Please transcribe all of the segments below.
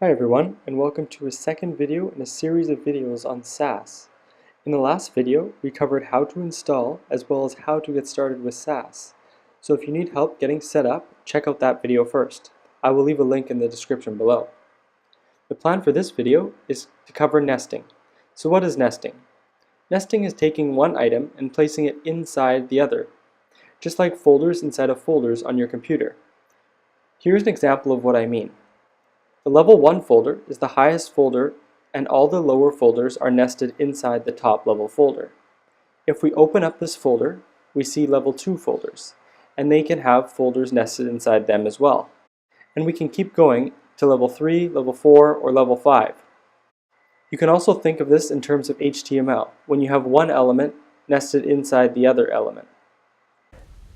Hi everyone, and welcome to a second video in a series of videos on Sass. In the last video, we covered how to install as well as how to get started with Sass. So if you need help getting set up, check out that video first. I will leave a link in the description below. The plan for this video is to cover nesting. So what is nesting? Nesting is taking one item and placing it inside the other, just like folders inside of folders on your computer. Here's an example of what I mean. The Level 1 folder is the highest folder and all the lower folders are nested inside the top level folder. If we open up this folder, we see Level 2 folders, and they can have folders nested inside them as well. And we can keep going to Level 3, Level 4, or Level 5. You can also think of this in terms of HTML, when you have one element nested inside the other element.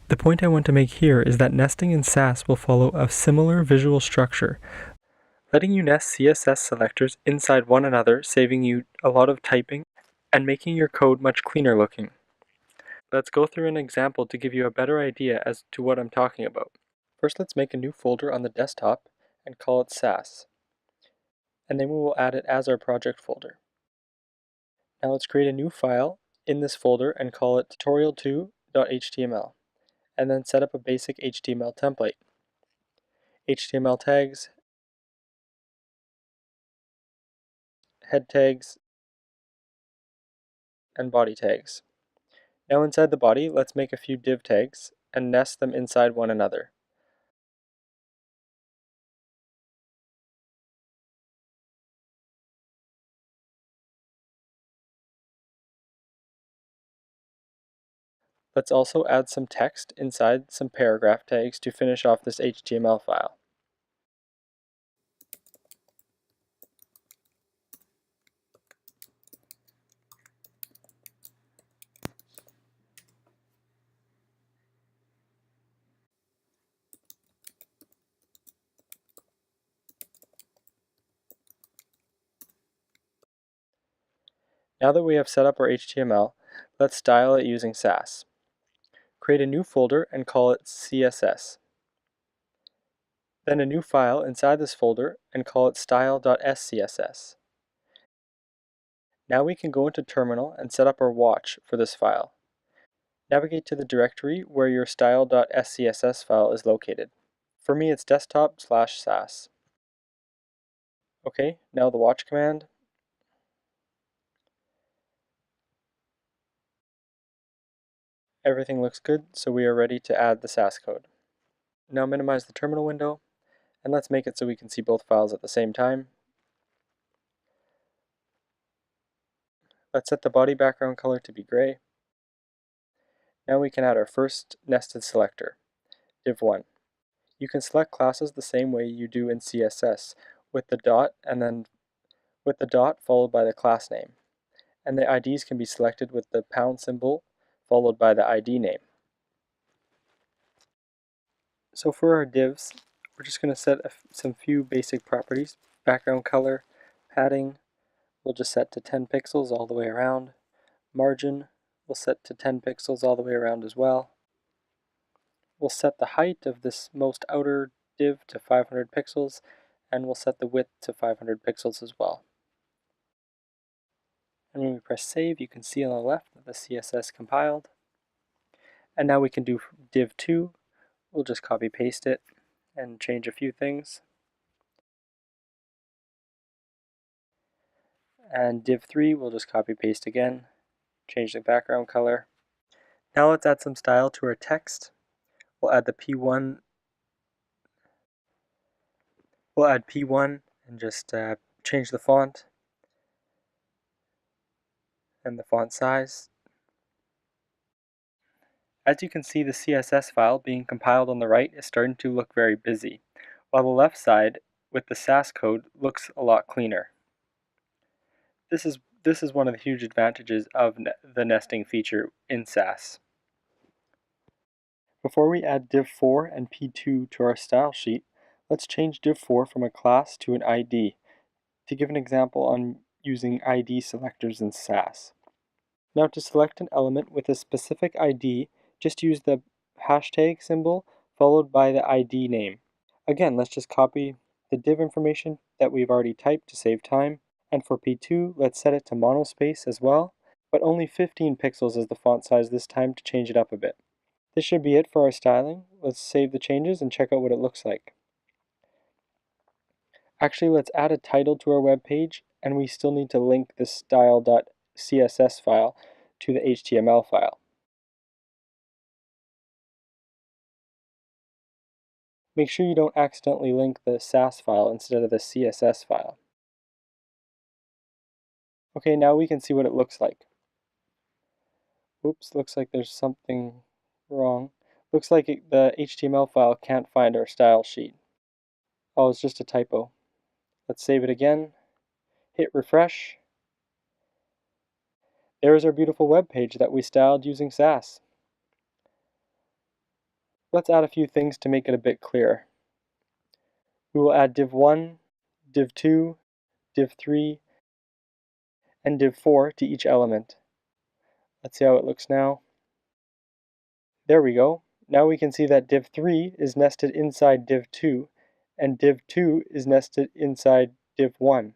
The point I want to make here is that nesting in Sass will follow a similar visual structure, letting you nest CSS selectors inside one another, saving you a lot of typing and making your code much cleaner looking. Let's go through an example to give you a better idea as to what I'm talking about. First, let's make a new folder on the desktop and call it Sass. And then we will add it as our project folder. Now let's create a new file in this folder and call it tutorial2.html, and then set up a basic HTML template. HTML tags, head tags, and body tags. Now inside the body, let's make a few div tags and nest them inside one another. Let's also add some text inside some paragraph tags to finish off this HTML file. Now that we have set up our HTML, let's style it using Sass. Create a new folder and call it CSS. Then a new file inside this folder and call it style.scss. Now we can go into Terminal and set up our watch for this file. Navigate to the directory where your style.scss file is located. For me, it's desktop/sass. Okay, now the watch command. Everything looks good, so we are ready to add the Sass code. Now minimize the terminal window, and let's make it so we can see both files at the same time. Let's set the body background color to be gray. Now we can add our first nested selector, div1. You can select classes the same way you do in CSS, with the dot and then with the dot followed by the class name. And the IDs can be selected with the pound symbol followed by the ID name. So for our divs, we're just going to set some few basic properties. Background color, padding, we'll just set to 10 pixels all the way around. Margin, we'll set to 10 pixels all the way around as well. We'll set the height of this most outer div to 500 pixels, and we'll set the width to 500 pixels as well. And when we press save, you can see on the left that the CSS compiled. And now we can do div 2. We'll just copy paste it and change a few things. And div 3 we'll just copy paste again, change the background color. Now let's add some style to our text. We'll add P1 and just change the font and the font size. As you can see, the CSS file being compiled on the right is starting to look very busy, while the left side with the Sass code looks a lot cleaner. This is one of the huge advantages of the nesting feature in Sass. Before we add div 4 and P2 to our style sheet, let's change div 4 from a class to an ID to give an example on using ID selectors in Sass. Now to select an element with a specific ID, just use the hashtag symbol followed by the ID name. Again, let's just copy the div information that we've already typed to save time. And for P2, let's set it to monospace as well, but only 15 pixels is the font size this time to change it up a bit. This should be it for our styling. Let's save the changes and check out what it looks like. Actually, let's add a title to our web page, and we still need to link the style.css file to the HTML file. Make sure you don't accidentally link the Sass file instead of the CSS file. Okay, now we can see what it looks like. Oops, looks like there's something wrong. Looks like the HTML file can't find our style sheet. Oh, it's just a typo. Let's save it again. Hit refresh. There's our beautiful web page that we styled using Sass. Let's add a few things to make it a bit clearer. We will add div 1, div 2, div 3, and div 4 to each element. Let's see how it looks now. There we go. Now we can see that div 3 is nested inside div 2, and div 2 is nested inside div 1.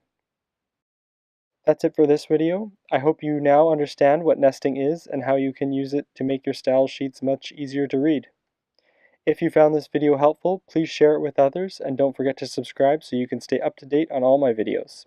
That's it for this video. I hope you now understand what nesting is and how you can use it to make your style sheets much easier to read. If you found this video helpful, please share it with others and don't forget to subscribe so you can stay up to date on all my videos.